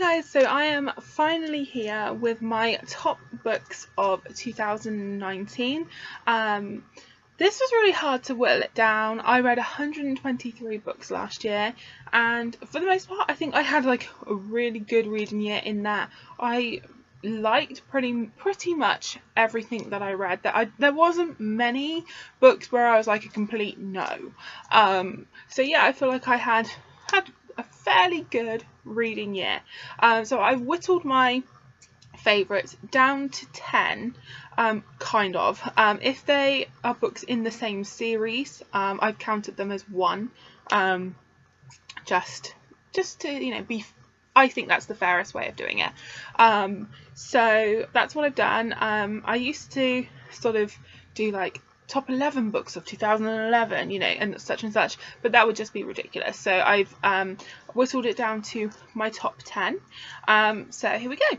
guys, so I am finally here with my top books of 2019. This was really hard to whittle it down. I read 123 books last year, and for the most part I think I had like a really good reading year in that I liked pretty much everything that I read. There wasn't many books where I was like a complete no. So yeah, I feel like I had a fairly good reading year. So I whittled my favourites down to 10, kind of. If they are books in the same series, I've counted them as one, just to be. I think that's the fairest way of doing it. So that's what I've done. I used to sort of do like top 11 books of 2011, and such, but that would just be ridiculous. So I've whittled it down to my top 10. So here we go.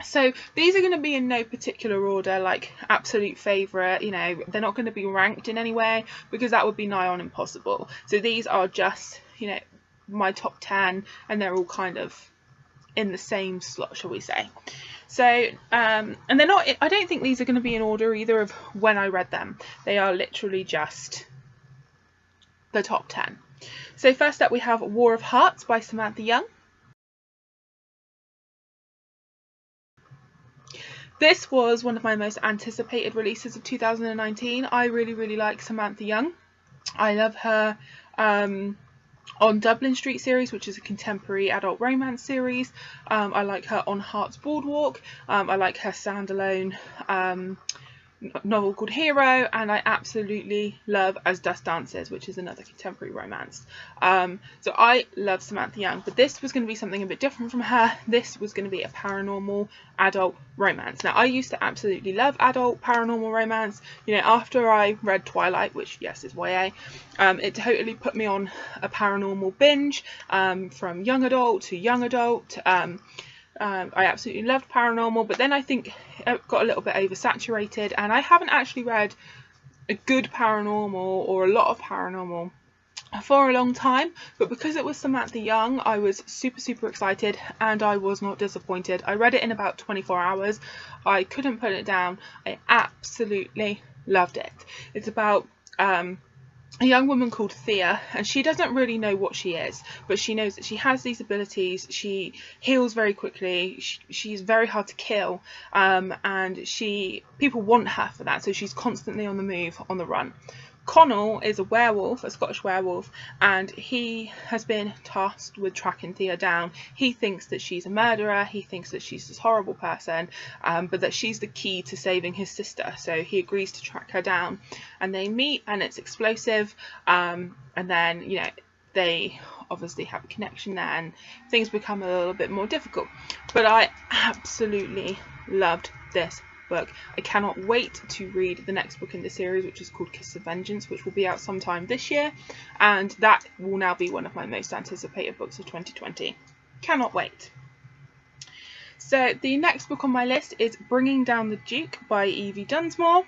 So these are going to be in no particular order, like absolute favourite, they're not going to be ranked in any way because that would be nigh on impossible. So these are just, my top 10, and they're all kind of in the same slot, shall we say. So, and they're not, I don't think these are going to be in order either of when I read them. They are literally just the top 10. So first up we have War of Hearts by Samantha Young. This was one of my most anticipated releases of 2019. I really like Samantha Young. I love her on Dublin Street series, which is a contemporary adult romance series. I like her on Heart's Boardwalk. I like her standalone novel called Hero, and I absolutely love As Dust Dances, which is another contemporary romance. So I love Samantha Young, but this was going to be something a bit different from her. This was going to be a paranormal adult romance. Now, I used to absolutely love adult paranormal romance. After I read Twilight, which yes is YA, it totally put me on a paranormal binge, from young adult to young adult. I absolutely loved paranormal, but then I think it got a little bit oversaturated, and I haven't actually read a good paranormal or a lot of paranormal for a long time. But because it was Samantha Young, I was super excited, and I was not disappointed. I read it in about 24 hours. I couldn't put it down. I absolutely loved it. It's about a young woman called Thea, and she doesn't really know what she is, but she knows that she has these abilities. She heals very quickly. She's very hard to kill, and people want her for that, so she's constantly on the move, on the run. Connell is a werewolf, a Scottish werewolf, and he has been tasked with tracking Thea down. He thinks that she's a murderer, he thinks that she's this horrible person, but that she's the key to saving his sister, so he agrees to track her down. And they meet, and it's explosive, and then, they obviously have a connection there, and things become a little bit more difficult. But I absolutely loved this book. I cannot wait to read the next book in the series, which is called Kiss of Vengeance, which will be out sometime this year, and that will now be one of my most anticipated books of 2020. Cannot wait. So the next book on my list is Bringing Down the Duke by Evie Dunsmore.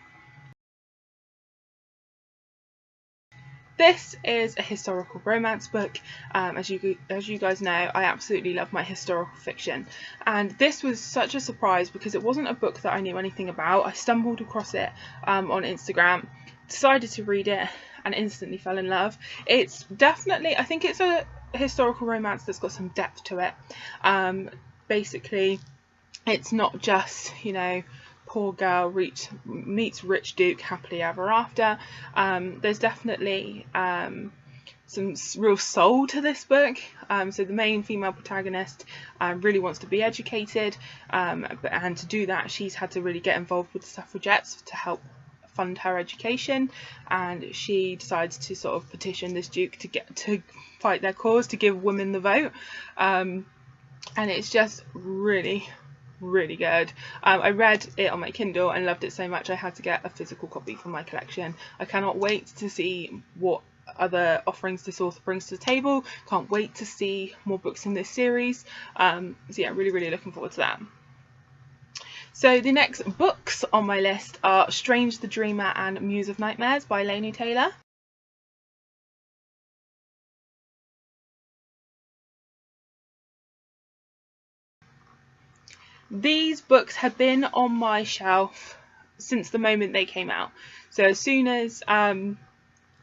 This is a historical romance book. As you guys know, I absolutely love my historical fiction, and this was such a surprise because it wasn't a book that I knew anything about. I stumbled across it on Instagram, decided to read it, and instantly fell in love. It's definitely, I think it's a historical romance that's got some depth to it. Basically, it's not just, poor girl meets rich duke happily ever after. There's definitely some real soul to this book. So the main female protagonist really wants to be educated, and to do that she's had to really get involved with the suffragettes to help fund her education, and she decides to sort of petition this duke to fight their cause, to give women the vote, and it's just really good. I read it on my Kindle and loved it so much I had to get a physical copy for my collection. I cannot wait to see what other offerings this author brings to the table. Can't wait to see more books in this series. So yeah, really looking forward to that. So the next books on my list are Strange the Dreamer and Muse of Nightmares by Laini Taylor. these books have been on my shelf since the moment they came out. So as soon as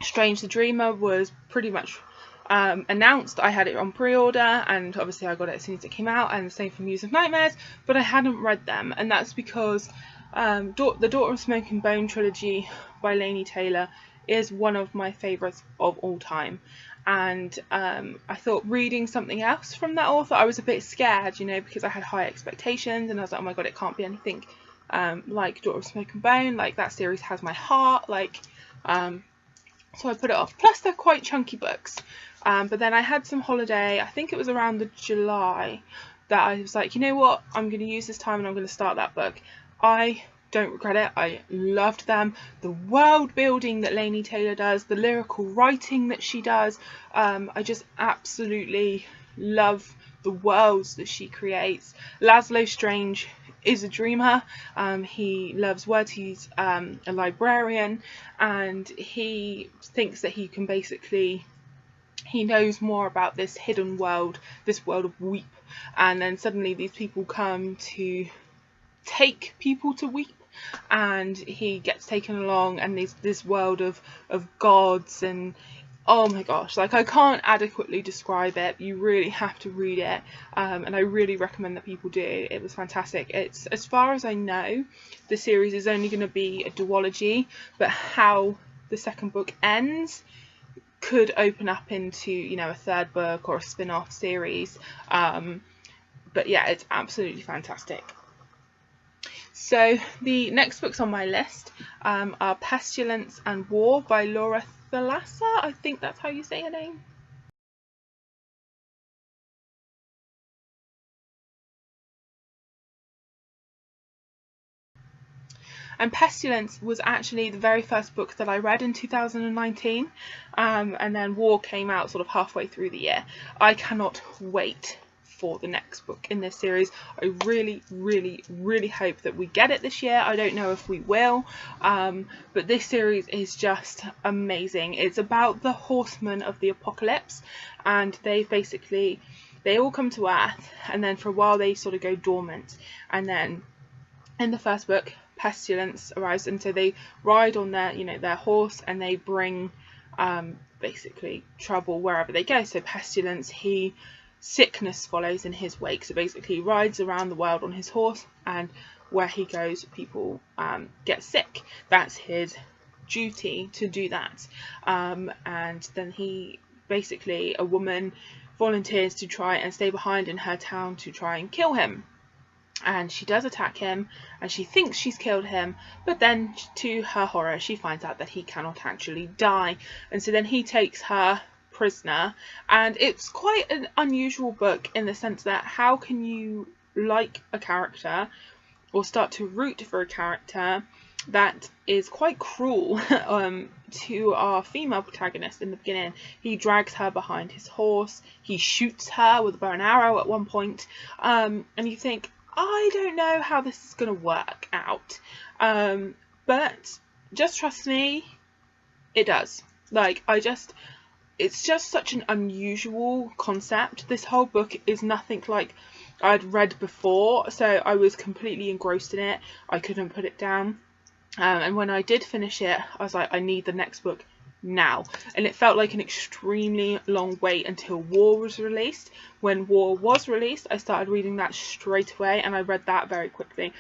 Strange the Dreamer was pretty much announced, I had it on pre-order, and obviously I got it as soon as it came out, and the same for Muse of Nightmares, but I hadn't read them, and that's because the Daughter of Smoke and Bone trilogy by Laini Taylor is one of my favourites of all time. And I thought reading something else from that author, I was a bit scared, you know, because I had high expectations, and I was like, oh my god, it can't be anything like Daughter of Smoke and Bone, like that series has my heart, like so I put it off. Plus they're quite chunky books, but then I had some holiday, I think it was around the July, that I was like, you know what, I'm going to use this time and I'm going to start that book. I don't regret it. I loved them. The world building that Laini Taylor does, the lyrical writing that she does, I just absolutely love the worlds that she creates. Laszlo Strange is a dreamer. He loves words. He's a librarian, and he thinks that he can basically, he knows more about this hidden world, this world of Weep, and then suddenly these people come to take people to Weep, and he gets taken along, and there's this world of gods, and oh my gosh, like I can't adequately describe it. You really have to read it, and I really recommend that people do. It was fantastic. It's, as far as I know, the series is only going to be a duology, but how the second book ends could open up into, you know, a third book or a spin-off series. But yeah, it's absolutely fantastic. So the next books on my list are Pestilence and War by Laura Thalassa. I think that's how you say her name. And Pestilence was actually the very first book that I read in 2019, and then War came out sort of halfway through the year. I cannot wait for the next book in this series. I really, really, really hope that we get it this year. I don't know if we will, but this series is just amazing. It's about the horsemen of the apocalypse, and they all come to Earth, and then for a while they sort of go dormant, and then in the first book, Pestilence arrives, and so they ride on their horse, and they bring basically trouble wherever they go. So Pestilence, sickness follows in his wake, so basically he rides around the world on his horse, and where he goes people get sick. That's his duty to do that, and then a woman volunteers to try and stay behind in her town to try and kill him, and she does attack him, and she thinks she's killed him, but then to her horror she finds out that he cannot actually die, and so then he takes her prisoner. And it's quite an unusual book in the sense that how can you like a character or start to root for a character that is quite cruel to our female protagonist in the beginning. He drags her behind his horse, he shoots her with a bow and arrow at one point, and you think, I don't know how this is going to work out, but just trust me, it does. It's just such an unusual concept. This whole book is nothing like I'd read before, so I was completely engrossed in it. I couldn't put it down. And when I did finish it, I was like, I need the next book now. And it felt like an extremely long wait until War was released. When War was released, I started reading that straight away, and I read that very quickly.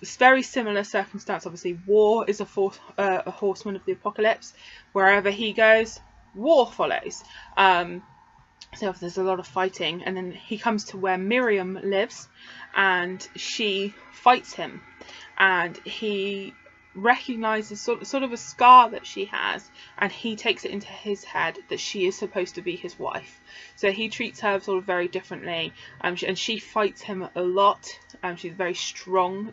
It's very similar circumstance. Obviously, War is a horseman of the apocalypse. Wherever he goes, war follows. So there's a lot of fighting, and then he comes to where Miriam lives, and she fights him, and he recognizes sort of a scar that she has, and he takes it into his head that she is supposed to be his wife. So he treats her sort of very differently, and she fights him a lot. She's very strong.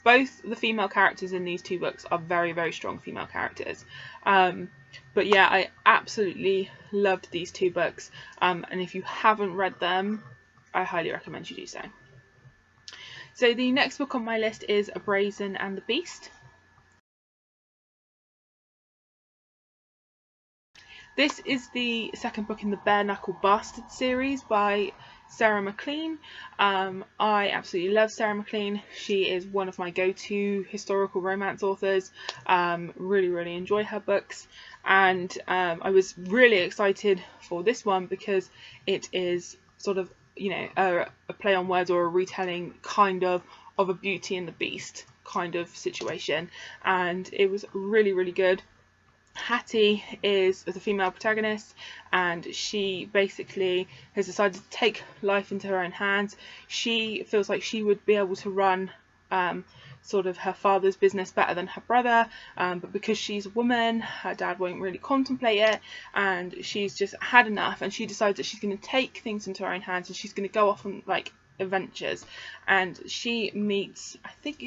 Both the female characters in these two books are very, very strong female characters. But yeah, I absolutely loved these two books, and if you haven't read them, I highly recommend you do so. So the next book on my list is Brazen and the Beast. This is the second book in the Bare Knuckle Bastard series by Sarah MacLean. I absolutely love Sarah MacLean. She is one of my go-to historical romance authors. Really enjoy her books, and I was really excited for this one because it is sort of, you know, a play on words or a retelling kind of a Beauty and the Beast kind of situation, and it was really good. Hattie is the female protagonist, and she basically has decided to take life into her own hands. She feels like she would be able to run sort of her father's business better than her brother, but because she's a woman, her dad won't really contemplate it, and she's just had enough, and she decides that she's going to take things into her own hands and she's going to go off on like adventures. And she meets, I think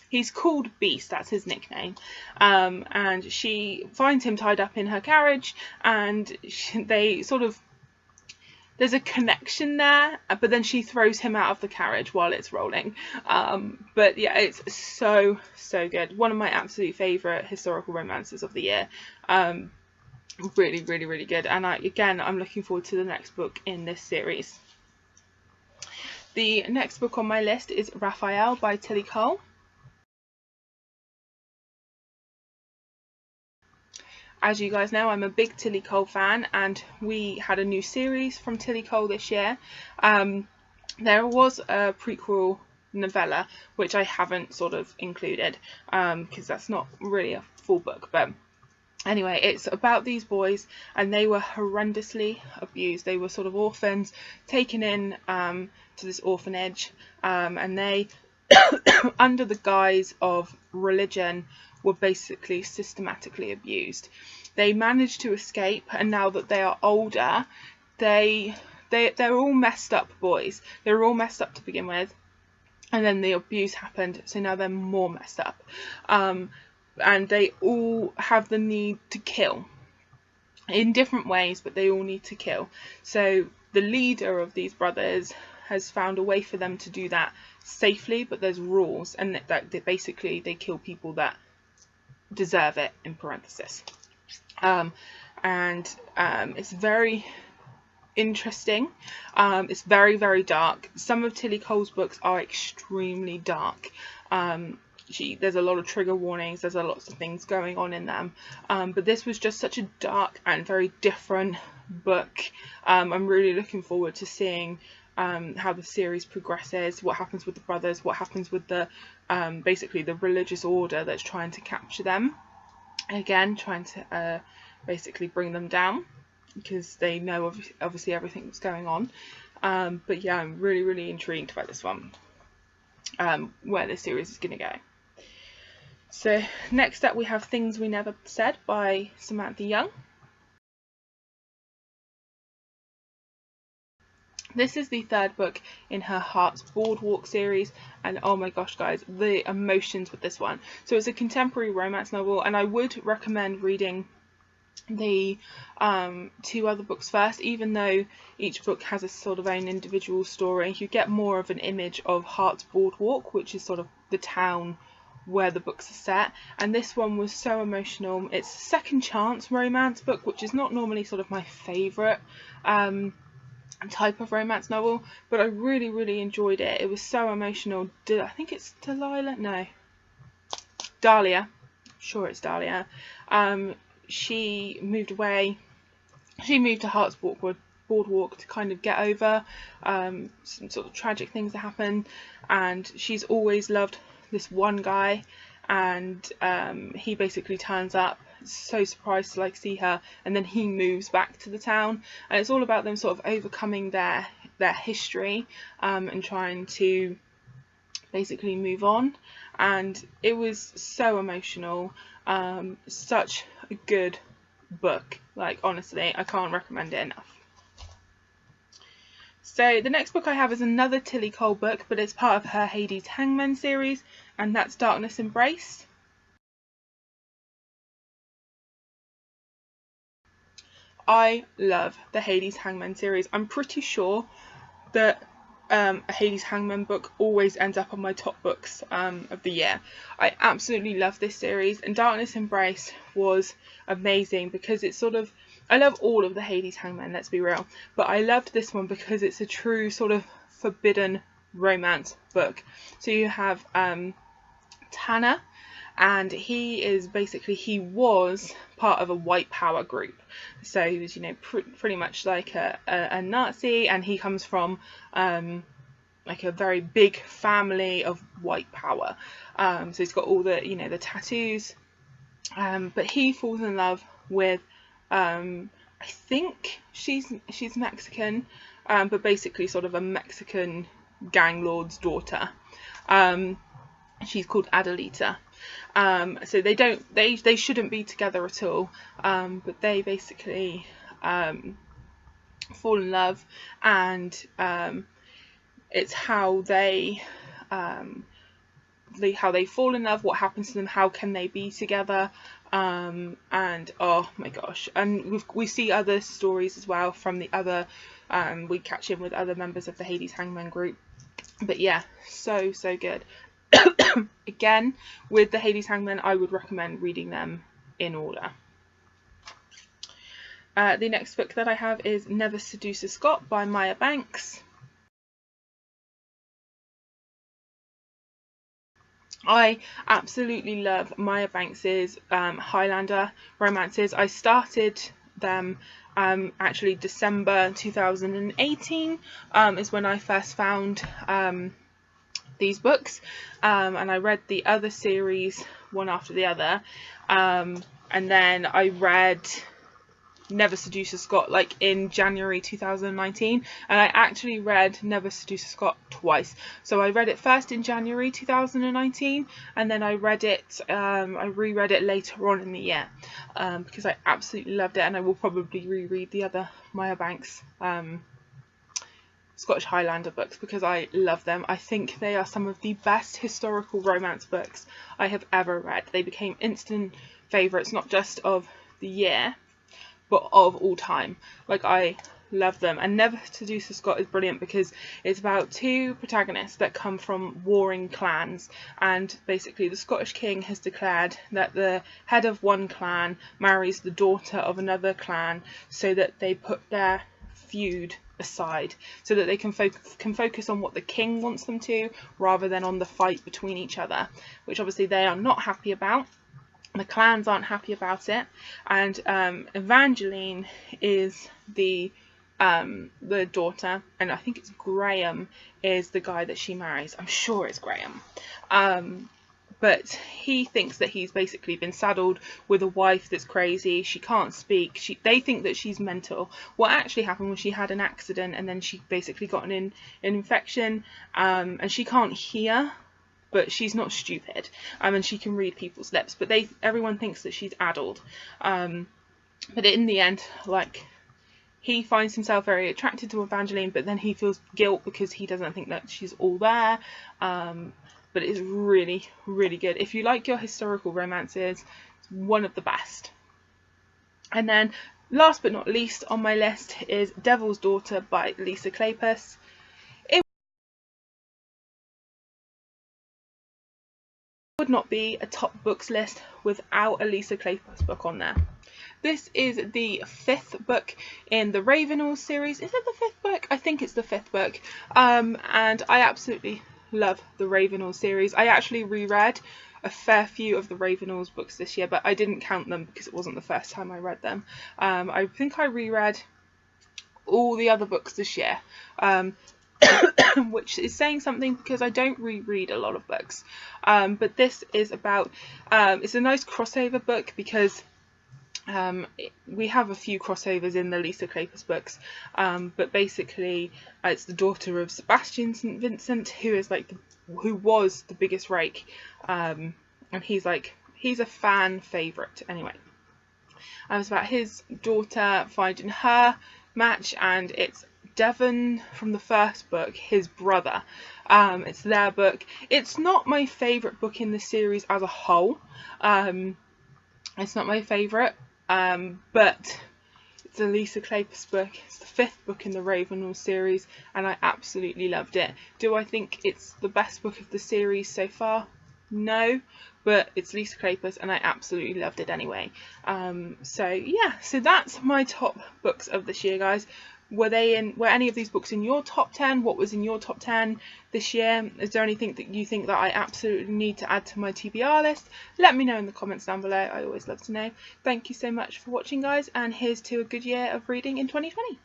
he's called Beast, that's his nickname, and she finds him tied up in her carriage, and they sort of, there's a connection there, but then she throws him out of the carriage while it's rolling. But yeah, it's so good. One of my absolute favourite historical romances of the year. Really good, and I'm looking forward to the next book in this series. The next book on my list is Raphael by Tilly Cole. As you guys know, I'm a big Tilly Cole fan, and we had a new series from Tilly Cole this year. There was a prequel novella, which I haven't sort of included, because that's not really a full book, but anyway, it's about these boys, and they were horrendously abused. They were sort of orphans, taken in to this orphanage, and they, under the guise of religion, were basically systematically abused. They managed to escape, and now that they are older, they're all messed up boys. They were all messed up to begin with, and then the abuse happened, so now they're more messed up. And they all have the need to kill in different ways, but they all need to kill. So the leader of these brothers has found a way for them to do that safely, but there's rules, and that basically they kill people that deserve it, in parenthesis. It's very interesting. It's very dark. Some of Tilly Cole's books are extremely dark. There's a lot of trigger warnings, there's a lots of things going on in them, but this was just such a dark and very different book. I'm really looking forward to seeing how the series progresses, what happens with the brothers, what happens with the basically the religious order that's trying to capture them, again trying to basically bring them down, because they know obviously everything that's going on. But yeah, I'm really intrigued by this one, where this series is going to go. So next up we have Things We Never Said by Samantha Young. This is the third book in her Heart's Boardwalk series, and oh my gosh guys, the emotions with this one. So it's a contemporary romance novel, and I would recommend reading the two other books first, even though each book has a sort of own individual story. You get more of an image of Heart's Boardwalk, which is sort of the town where the books are set, and this one was so emotional. It's a second chance romance book, which is not normally sort of my favourite type of romance novel, but I really enjoyed it. It was so emotional. I think it's Dahlia. I'm sure it's Dahlia. She moved away. She moved to Heart's Boardwalk to kind of get over some sort of tragic things that happened, and she's always loved this one guy, and he basically turns up, so surprised to like see her, and then he moves back to the town, and it's all about them sort of overcoming their history and trying to basically move on. And it was so emotional, such a good book, like honestly I can't recommend it enough. So the next book I have is another Tilly Cole book, but it's part of her Hades Hangman series, and that's Darkness Embraced. I love the Hades Hangman series. I'm pretty sure that a Hades Hangman book always ends up on my top books of the year. I absolutely love this series, and Darkness Embraced was amazing because it's sort of I love all of the Hades Hangmen, let's be real, but I loved this one because it's a true sort of forbidden romance book. So you have Tanner, and he was part of a white power group. So he was, pretty much like a Nazi, and he comes from like a very big family of white power. So he's got all the, the tattoos. But he falls in love with, I think she's Mexican, but basically sort of a Mexican gang lord's daughter. She's called Adelita. So they shouldn't be together at all. But they basically fall in love, and it's how they fall in love, what happens to them, how can they be together, and oh my gosh, and we see other stories as well from the other, we catch in with other members of the Hades Hangman group, but yeah, so good. Again, with the Hades Hangman, I would recommend reading them in order. The next book that I have is Never Seduce a Scot by Maya Banks. I absolutely love Maya Banks's Highlander romances. I started them actually December 2018 is when I first found these books, and I read the other series one after the other, and then I read Never Seduce a Scot like in January 2019, and I actually read Never Seduce a Scot twice. So I read it first in January 2019, and then I reread it later on in the year, because I absolutely loved it, and I will probably reread the other Maya Banks Scottish Highlander books because I love them. I think they are some of the best historical romance books I have ever read. They became instant favourites, not just of the year, but of all time. Like, I love them. And Never Seduce a Scot is brilliant because it's about two protagonists that come from warring clans, and basically the Scottish king has declared that the head of one clan marries the daughter of another clan so that they put their feud aside, so that they can focus on what the king wants them to rather than on the fight between each other, which obviously they are not happy about. The clans aren't happy about it, and Evangeline is the daughter, and I think it's Graham is the guy that she marries. I'm sure it's Graham. But he thinks that he's basically been saddled with a wife that's crazy. She can't speak. They think that she's mental. What actually happened was she had an accident, and then she basically got an infection, and she can't hear, but she's not stupid, and she can read people's lips. But everyone thinks that she's addled. But in the end, like, he finds himself very attracted to Evangeline, but then he feels guilt because he doesn't think that she's all there. But it's really, really good. If you like your historical romances, it's one of the best. And then, last but not least on my list is Devil's Daughter by Lisa Kleypas. It would not be a top books list without a Lisa Kleypas book on there. This is the 5th book in the Ravenel series. Is it the 5th book? I think it's the 5th book. And I absolutely love the Ravenel series. I actually reread a fair few of the Ravenel's books this year, but I didn't count them because it wasn't the first time I read them. I think I reread all the other books this year, which is saying something because I don't reread a lot of books. But this is about, it's a nice crossover book because we have a few crossovers in the Lisa Kleypas books, but basically it's the daughter of Sebastian St. Vincent, who was the biggest rake, and he's a fan favourite anyway. It's about his daughter finding her match, and it's Devon from the first book, his brother. It's their book. It's not my favourite book in the series as a whole. It's not my favourite. But it's a Lisa Kleypas book. It's the 5th book in the Ravenel series, and I absolutely loved it. Do I think it's the best book of the series so far? No, but it's Lisa Kleypas and I absolutely loved it anyway. So yeah, so that's my top books of this year, guys. Were any of these books in your top 10? What was in your top 10 this year? Is there anything that you think that I absolutely need to add to my TBR list? Let me know in the comments down below. I always love to know. Thank you so much for watching, guys, and here's to a good year of reading in 2020.